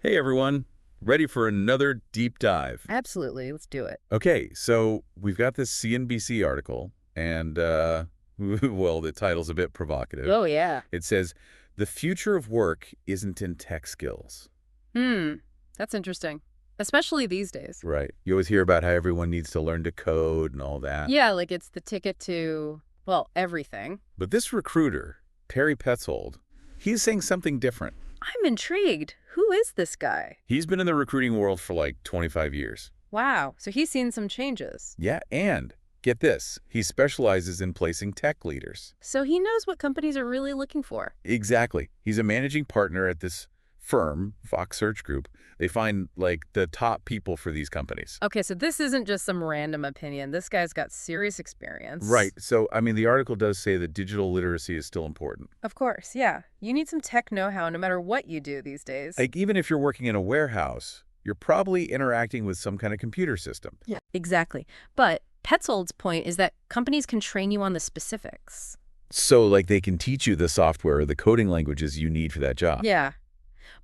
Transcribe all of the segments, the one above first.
Hey everyone, ready for another deep dive? Absolutely. Let's do it. Okay, so we've got this CNBC article, and well, the title's a bit provocative. Oh, yeah. It says, "The future of work isn't in tech skills." Hmm. That's interesting. Especially these days. Right. You always hear about how everyone needs to learn to code and all that. Yeah, like it's the ticket to, well, everything. But this recruiter, Perry Petzold, he's saying something different. I'm intrigued. Who is this guy? He's been in the recruiting world for like 25 years. Wow. So he's seen some changes. Yeah, and get this, he specializes in placing tech leaders. So he knows what companies are really looking for. Exactly. He's a managing partner at this firm, Fox Search Group. They find like the top people for these companies. Okay, so this isn't just some random opinion. This guy's got serious experience. Right. So, I mean, the article does say that digital literacy is still important. Of course, yeah. You need some tech know-how no matter what you do these days. Like, even if you're working in a warehouse, you're probably interacting with some kind of computer system. Yeah. Exactly. But Petzold's point is that companies can train you on the specifics. So, like, they can teach you the software or the coding languages you need for that job. Yeah.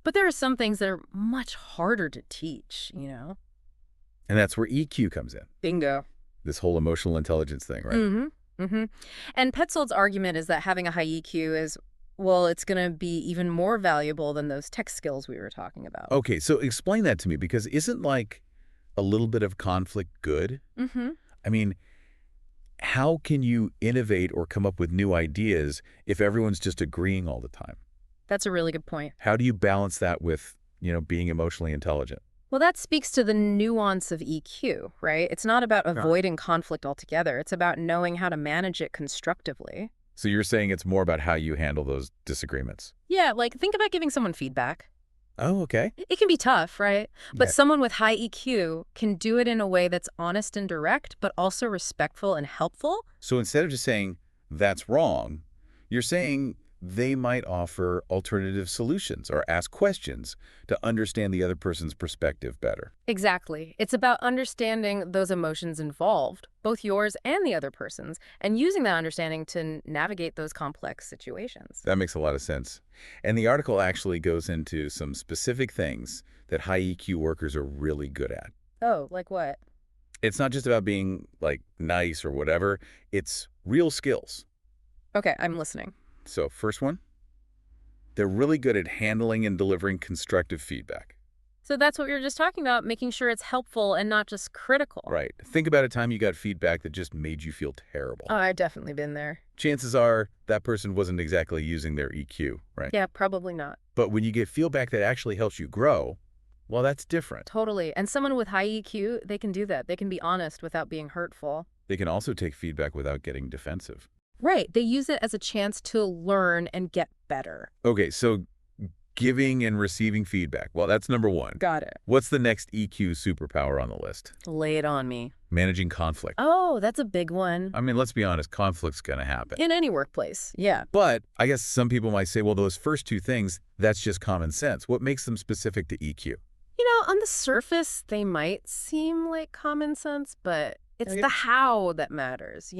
But there are some things that are much harder to teach. And that's where EQ comes in, Bingo. this whole emotional intelligence thing, right? Mm-hmm. Mm-hmm. And Petzold's argument is that having a high EQ is, well, it's going to be even more valuable than those tech skills we were talking about. Okay, so explain that to me, because isn't like a little bit of conflict good? Mm-hmm. I mean, how can you innovate or come up with new ideas if everyone's just agreeing all the time? That's a really good point. How do you balance that with, being emotionally intelligent? Well, that speaks to the nuance of EQ, right? It's not about Yeah. avoiding conflict altogether. It's about knowing how to manage it constructively. So you're saying it's more about how you handle those disagreements? Yeah, like think about giving someone feedback. Oh, okay. It can be tough, right? But Yeah. someone with high EQ can do it in a way that's honest and direct, but also respectful and helpful. So instead of just saying, that's wrong, you're saying they might offer alternative solutions or ask questions to understand the other person's perspective better. Exactly. It's about understanding those emotions involved, both yours and the other person's, and using that understanding to navigate those complex situations. That makes a lot of sense. And the article actually goes into some specific things that high EQ workers are really good at. Oh, like what? It's not just about being like nice or whatever, it's real skills. Okay, I'm listening. So first one, they're really good at handling and delivering constructive feedback. So that's what we were just talking about, making sure it's helpful and not just critical. Right. Think about a time you got feedback that just made you feel terrible. Oh, I've definitely been there. Chances are that person wasn't exactly using their EQ, right? Yeah, probably not. But when you get feedback that actually helps you grow, well, that's different. Totally. And someone with high EQ, they can do that. They can be honest without being hurtful. They can also take feedback without getting defensive. Right. They use it as a chance to learn and get better. Okay, so giving and receiving feedback. Well, that's number one. Got it. What's the next EQ superpower on the list? Lay it on me. Managing conflict. Oh, that's a big one. I mean, let's be honest, conflict's going to happen. In any workplace. Yeah. But I guess some people might say, well, those first two things, that's just common sense. What makes them specific to EQ? On the surface, they might seem like common sense, but it's Yeah. the how that matters.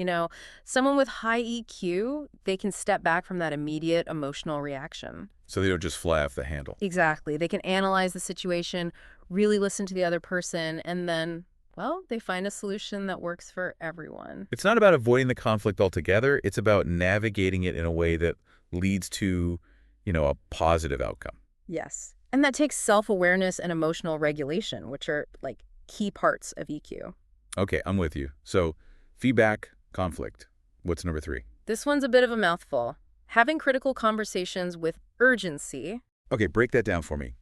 Someone with high EQ, they can step back from that immediate emotional reaction. So they don't just fly off the handle. Exactly. They can analyze the situation, really listen to the other person, and then, well, they find a solution that works for everyone. It's not about avoiding the conflict altogether. It's about navigating it in a way that leads to, a positive outcome. Yes. And that takes self-awareness and emotional regulation, which are like key parts of EQ. Okay, I'm with you. So feedback, conflict. What's number three? This one's a bit of a mouthful. Having critical conversations with urgency. Okay, break that down for me.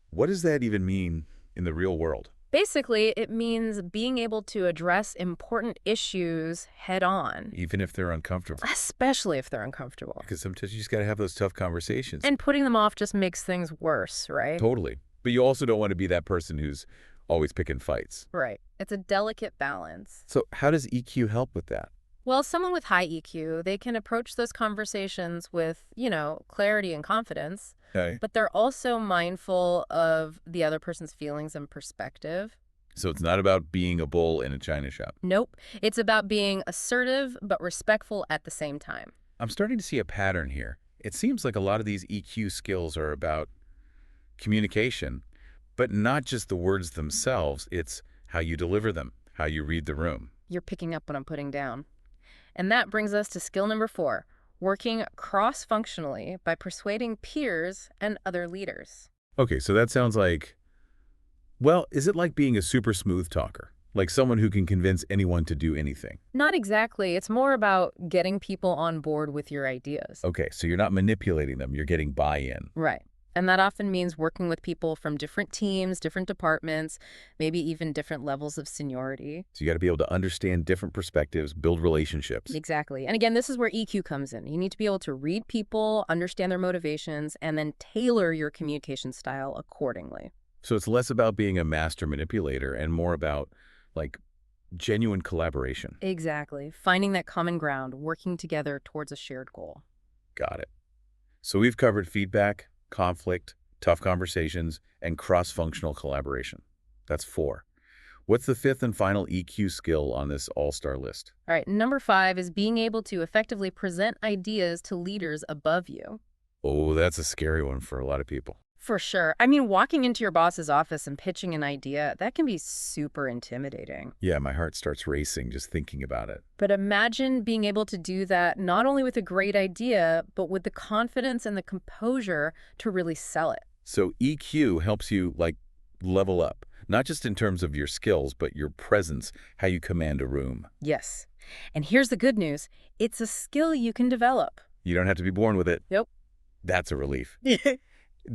What does that even mean in the real world? Basically, it means being able to address important issues head on, Even if they're uncomfortable. especially if they're uncomfortable. Because sometimes you just got to have those tough conversations. And putting them off just makes things worse, right? Totally. But you also don't want to be that person who's always picking fights. Right. It's a delicate balance. So how does EQ help with that? Well, someone with high EQ, they can approach those conversations with, clarity and confidence, Okay. but they're also mindful of the other person's feelings and perspective. So it's not about being a bull in a china shop. Nope. It's about being assertive but respectful at the same time. I'm starting to see a pattern here. It seems like a lot of these EQ skills are about communication, But not just the words themselves, it's how you deliver them, how you read the room. You're picking up what I'm putting down. And that brings us to skill number 4, working cross-functionally by persuading peers and other leaders. Okay, so that sounds like, well, is it like being a super smooth talker? Like someone who can convince anyone to do anything? Not exactly. It's more about getting people on board with your ideas. Okay, so you're not manipulating them, you're getting buy-in. Right. And that often means working with people from different teams, different departments, maybe even different levels of seniority. So you got to be able to understand different perspectives, build relationships. Exactly. And again, this is where EQ comes in. You need to be able to read people, understand their motivations, and then tailor your communication style accordingly. So it's less about being a master manipulator and more about, like, genuine collaboration. Exactly. Finding that common ground, working together towards a shared goal. Got it. So we've covered feedback, conflict, tough conversations, and cross-functional collaboration. That's 4. What's the 5th and final EQ skill on this all-star list? All right, number 5 is being able to effectively present ideas to leaders above you. Oh, that's a scary one for a lot of people. For sure. I mean, walking into your boss's office and pitching an idea, that can be super intimidating. Yeah, my heart starts racing just thinking about it. But imagine being able to do that not only with a great idea, but with the confidence and the composure to really sell it. So EQ helps you, like, level up, not just in terms of your skills, but your presence, how you command a room. Yes. And here's the good news. It's a skill you can develop. You don't have to be born with it. Nope. That's a relief.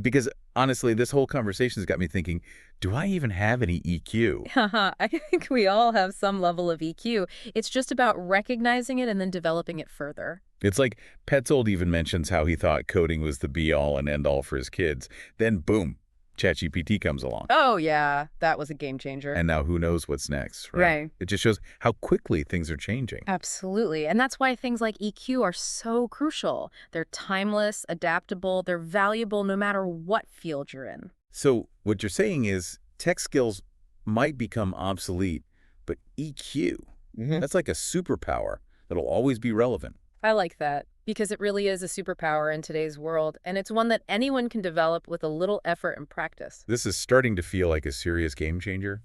Because honestly, this whole conversation has got me thinking, do I even have any EQ? Haha, I think we all have some level of EQ. It's just about recognizing it and then developing it further. It's like Petzold even mentions how he thought coding was the be-all and end-all for his kids. Then boom, ChatGPT comes along. Oh, yeah, that was a game changer. And now who knows what's next, right? Right. It just shows how quickly things are changing. Absolutely. And that's why things like EQ are so crucial. They're timeless, adaptable, they're valuable no matter what field you're in. So what you're saying is tech skills might become obsolete, but EQ, that's like a superpower that'll always be relevant. I like that because it really is a superpower in today's world, and it's one that anyone can develop with a little effort and practice. This is starting to feel like a serious game changer.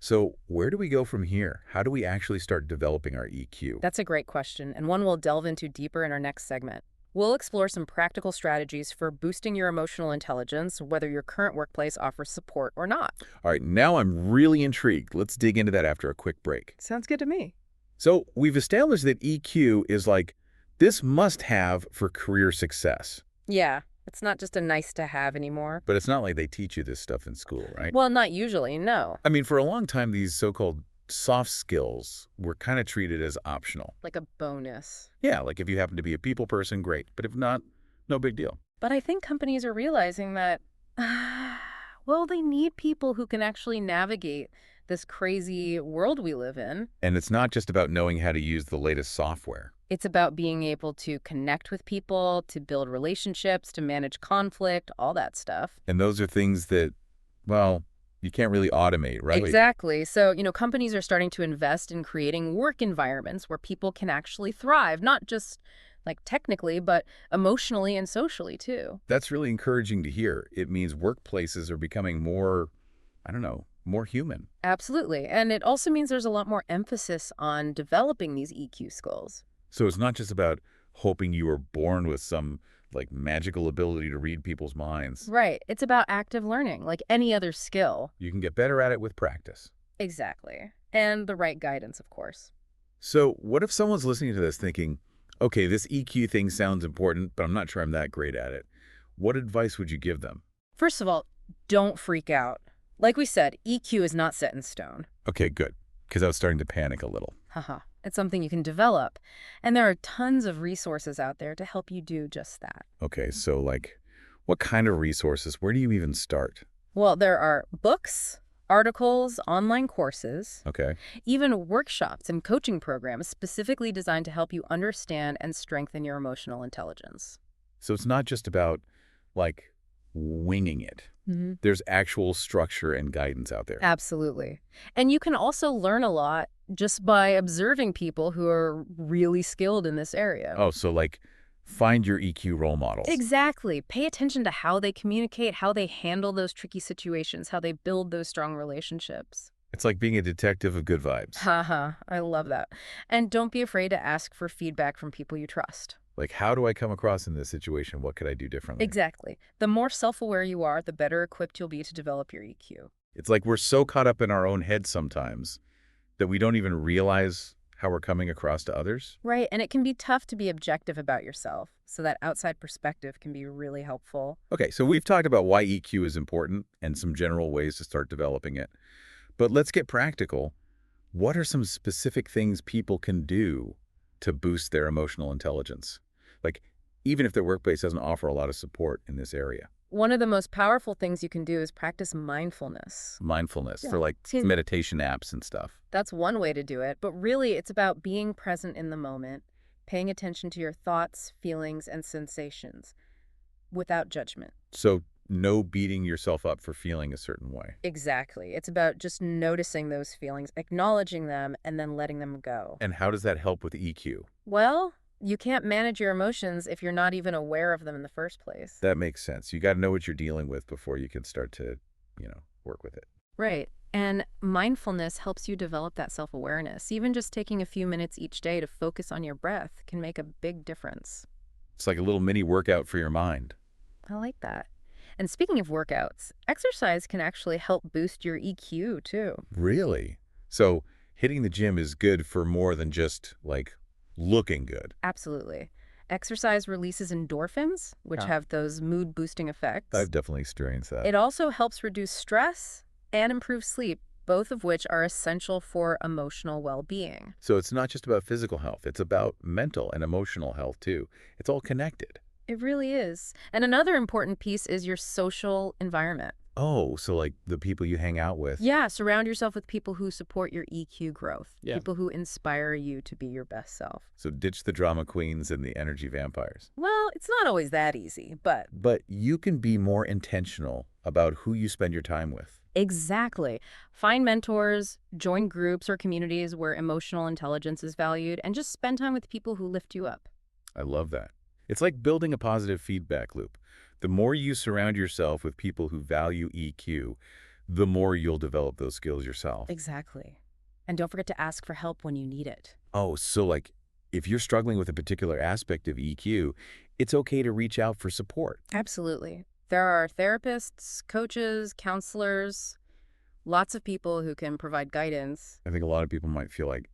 So where do we go from here? How do we actually start developing our EQ? That's a great question, and one we'll delve into deeper in our next segment. We'll explore some practical strategies for boosting your emotional intelligence, whether your current workplace offers support or not. All right, now I'm really intrigued. Let's dig into that after a quick break. Sounds good to me. So we've established that EQ is like this must-have for career success. Yeah, it's not just a nice to have anymore. But it's not like they teach you this stuff in school, right? Well, not usually, no. I mean, for a long time, these so-called soft skills were kind of treated as optional. Like a bonus. Yeah, like if you happen to be a people person, great. But if not, no big deal. But I think companies are realizing that, well, they need people who can actually navigate this crazy world we live in. And it's not just about knowing how to use the latest software. It's about being able to connect with people, to build relationships, to manage conflict, all that stuff. And those are things that, well, you can't really automate, right? Exactly. So, companies are starting to invest in creating work environments where people can actually thrive, not just like technically, but emotionally and socially too. That's really encouraging to hear. It means workplaces are becoming more, I don't know, more human. Absolutely. And it also means there's a lot more emphasis on developing these EQ skills. So it's not just about hoping you were born with some like magical ability to read people's minds. Right. It's about active learning, like any other skill. You can get better at it with practice. Exactly. And the right guidance, of course. So what if someone's listening to this thinking, okay, this EQ thing sounds important, but I'm not sure I'm that great at it. What advice would you give them? First of all, don't freak out. Like we said, EQ is not set in stone. Okay, good. Because I was starting to panic a little. Haha. It's something you can develop. And there are tons of resources out there to help you do just that. Okay, so like, what kind of resources? Where do you even start? Well, there are books, articles, online courses, Okay. even workshops and coaching programs specifically designed to help you understand and strengthen your emotional intelligence. So it's not just about like winging it. Mm-hmm. There's actual structure and guidance out there. Absolutely. And you can also learn a lot just by observing people who are really skilled in this area. Oh, so like Find your EQ role models. Exactly. Pay attention to how they communicate, how they handle those tricky situations, how they build those strong relationships. It's like being a detective of good vibes. Haha, I love that. And don't be afraid to ask for feedback from people you trust. Like, how do I come across in this situation? What could I do differently? Exactly. The more self-aware you are, the better equipped you'll be to develop your EQ. It's like we're so caught up in our own head sometimes that we don't even realize how we're coming across to others. Right, and it can be tough to be objective about yourself, so that outside perspective can be really helpful. Okay, so we've talked about why EQ is important and some general ways to start developing it. But let's get practical. What are some specific things people can do to boost their emotional intelligence? Like, even if their workplace doesn't offer a lot of support in this area. One of the most powerful things you can do is practice mindfulness. Mindfulness for Yeah. like meditation apps and stuff. That's one way to do it, but really it's about being present in the moment, paying attention to your thoughts, feelings, and sensations without judgment. So no beating yourself up for feeling a certain way. Exactly. It's about just noticing those feelings, acknowledging them, and then letting them go. And how does that help with EQ? Well, you can't manage your emotions if you're not even aware of them in the first place. That makes sense. You got to know what you're dealing with before you can start to, work with it. Right. And mindfulness helps you develop that self-awareness. Even just taking a few minutes each day to focus on your breath can make a big difference. It's like a little mini workout for your mind. I like that. And speaking of workouts, exercise can actually help boost your EQ too. Really? So hitting the gym is good for more than just like looking good. Absolutely. Exercise releases endorphins, which Yeah. have those mood-boosting effects. I've definitely experienced that. It also helps reduce stress and improve sleep, both of which are essential for emotional well-being. So it's not just about physical health. It's about mental and emotional health too. It's all connected. It really is. And another important piece is your social environment. Oh, so like the people you hang out with. Yeah, surround yourself with people who support your EQ growth, Yeah. people who inspire you to be your best self. So ditch the drama queens and the energy vampires. Well, it's not always that easy, but But you can be more intentional about who you spend your time with. exactly. Find mentors, join groups or communities where emotional intelligence is valued, and just spend time with people who lift you up. I love that. It's like building a positive feedback loop. The more you surround yourself with people who value EQ, the more you'll develop those skills yourself. Exactly. And don't forget to ask for help when you need it. Oh, so like if you're struggling with a particular aspect of EQ, it's okay to reach out for support. Absolutely. There are therapists, coaches, counselors, lots of people who can provide guidance. I think a lot of people might feel like,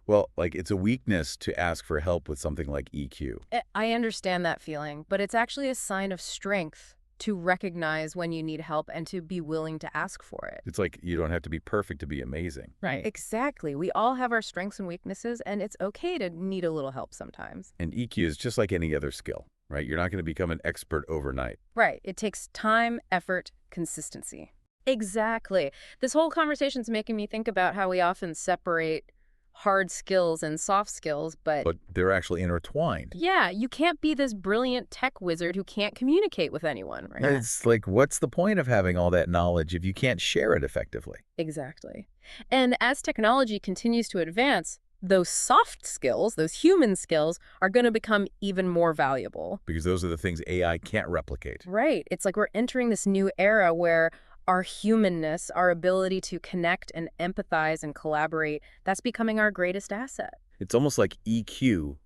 well, like it's a weakness to ask for help with something like EQ. I understand that feeling, but it's actually a sign of strength to recognize when you need help and to be willing to ask for it. It's like you don't have to be perfect to be amazing. Right. Exactly. We all have our strengths and weaknesses, and it's okay to need a little help sometimes. And EQ is just like any other skill, right? You're not going to become an expert overnight. Right. It takes time, effort, consistency. Exactly. This whole conversation's making me think about how we often separate hard skills and soft skills, but they're actually intertwined. yeah, you can't be this brilliant tech wizard who can't communicate with anyone, right? It's like, what's the point of having all that knowledge if you can't share it effectively? Exactly. And as technology continues to advance, those soft skills, those human skills, are going to become even more valuable. Because those are the things AI can't replicate. Right. It's like we're entering this new era where our humanness, our ability to connect and empathize and collaborate, that's becoming our greatest asset. It's almost like EQ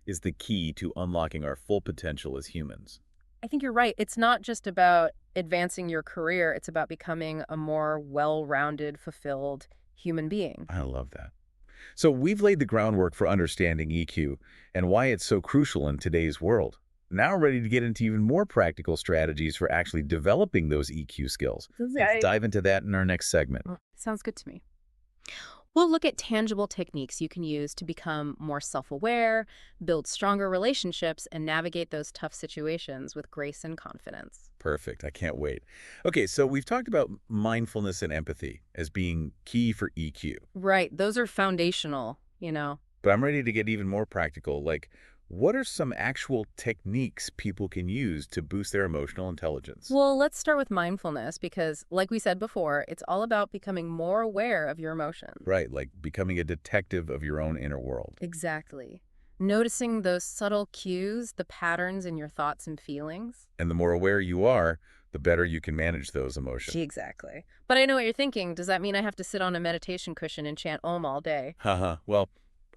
is the key to unlocking our full potential as humans. I think you're right. It's not just about advancing your career. It's about becoming a more well-rounded, fulfilled human being. I love that. So we've laid the groundwork for understanding EQ and why it's so crucial in today's world. Now we're ready to get into even more practical strategies for actually developing those EQ skills. Let's dive into that in our next segment. Sounds good to me. We'll look at tangible techniques you can use to become more self-aware, build stronger relationships, and navigate those tough situations with grace and confidence. Perfect. I can't wait. Okay, so we've talked about mindfulness and empathy as being key for EQ. Right. Those are foundational, you know. But I'm ready to get even more practical. Like, what are some actual techniques people can use to boost their emotional intelligence? Well, let's start with mindfulness because, like we said before, it's all about becoming more aware of your emotions. Right, like becoming a detective of your own inner world. Exactly. Noticing those subtle cues, the patterns in your thoughts and feelings. And the more aware you are, the better you can manage those emotions. Gee, exactly. But I know what you're thinking. Does that mean I have to sit on a meditation cushion and chant Om all day? Haha. Well,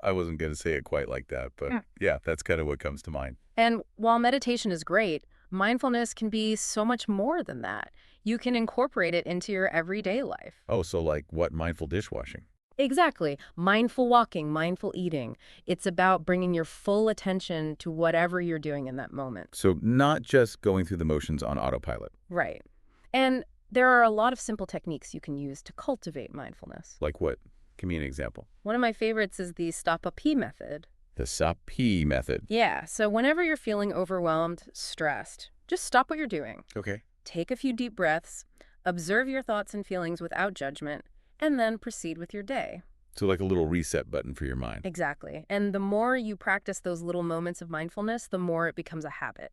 I wasn't going to say it quite like that, but yeah, that's kind of what comes to mind. And while meditation is great, mindfulness can be so much more than that. You can incorporate it into your everyday life. Oh, so like what mindful dishwashing? Exactly. Mindful walking, mindful eating. It's about bringing your full attention to whatever you're doing in that moment. So not just going through the motions on autopilot. Right. And there are a lot of simple techniques you can use to cultivate mindfulness. Like what? Give me an example. One of my favorites is the Stop-a-Pee method. The SAP method. Yeah, so whenever you're feeling overwhelmed, stressed, just stop what you're doing. Okay. Take a few deep breaths, observe your thoughts and feelings without judgment, and then proceed with your day. So like a little reset button for your mind. Exactly. And the more you practice those little moments of mindfulness, the more it becomes a habit.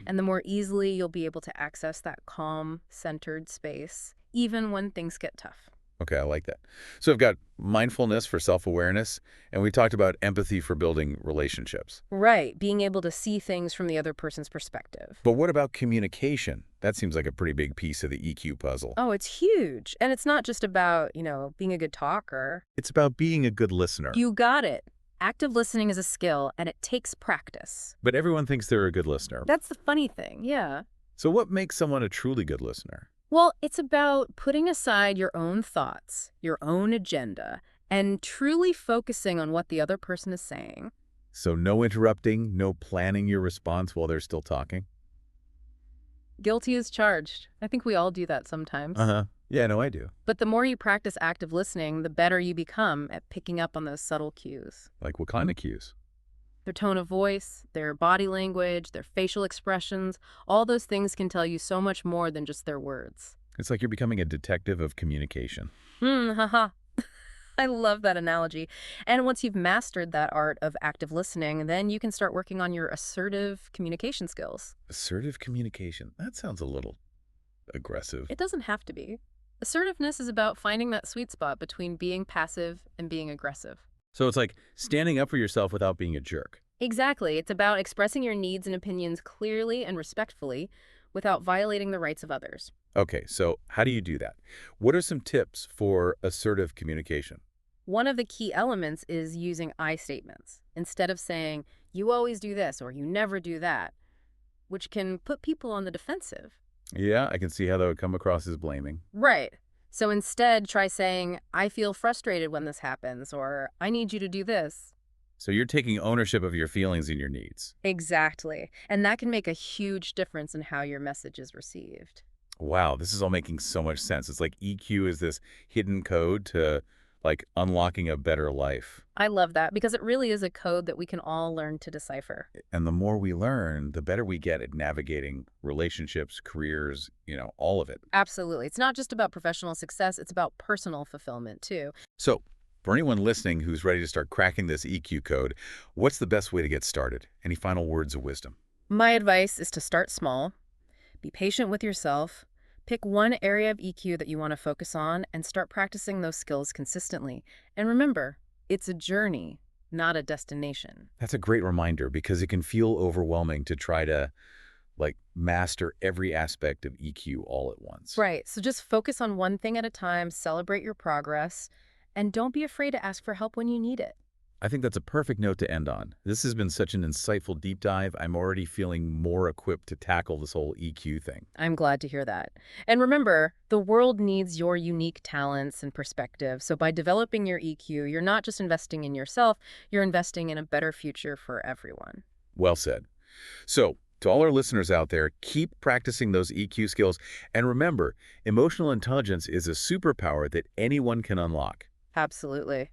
And the more easily you'll be able to access that calm, centered space, even when things get tough. Okay, I like that. So I've got mindfulness for self-awareness, and we talked about empathy for building relationships. Right, being able to see things from the other person's perspective. But what about communication? That seems like a pretty big piece of the EQ puzzle. Oh, it's huge. And it's not just about, being a good talker. It's about being a good listener. You got it. Active listening is a skill, and it takes practice. But everyone thinks they're a good listener. That's the funny thing, yeah. So what makes someone a truly good listener? Well, it's about putting aside your own thoughts, your own agenda, and truly focusing on what the other person is saying. So no interrupting, no planning your response while they're still talking? Guilty as charged. I think we all do that sometimes. Uh-huh. Yeah, no, I do. But the more you practice active listening, the better you become at picking up on those subtle cues. Like what kind of cues? Their tone of voice, their body language, their facial expressions, all those things can tell you so much more than just their words. It's like you're becoming a detective of communication. Haha. I love that analogy. And once you've mastered that art of active listening, then you can start working on your assertive communication skills. Assertive communication. That sounds a little aggressive. It doesn't have to be. Assertiveness is about finding that sweet spot between being passive and being aggressive. So it's like standing up for yourself without being a jerk. Exactly. It's about expressing your needs and opinions clearly and respectfully without violating the rights of others. Okay, so how do you do that? What are some tips for assertive communication? One of the key elements is using I statements instead of saying, you always do this or you never do that, which can put people on the defensive. Yeah, I can see how that would come across as blaming. Right. So instead, try saying, I feel frustrated when this happens, or I need you to do this. So you're taking ownership of your feelings and your needs. Exactly. And that can make a huge difference in how your message is received. Wow, this is all making so much sense. It's like EQ is this hidden code to like unlocking a better life. I love that because it really is a code that we can all learn to decipher. And the more we learn, the better we get at navigating relationships, careers, all of it. Absolutely. It's not just about professional success, it's about personal fulfillment too. So for anyone listening who's ready to start cracking this EQ code, what's the best way to get started? Any final words of wisdom? My advice is to start small, be patient with yourself, pick one area of EQ that you want to focus on, and start practicing those skills consistently. And remember, it's a journey, not a destination. That's a great reminder because it can feel overwhelming to try to master every aspect of EQ all at once. Right. So just focus on one thing at a time, celebrate your progress, and don't be afraid to ask for help when you need it. I think that's a perfect note to end on. This has been such an insightful deep dive. I'm already feeling more equipped to tackle this whole EQ thing. I'm glad to hear that. And remember, the world needs your unique talents and perspective. So by developing your EQ, you're not just investing in yourself, you're investing in a better future for everyone. Well said. So, to all our listeners out there, keep practicing those EQ skills. And remember, emotional intelligence is a superpower that anyone can unlock. Absolutely.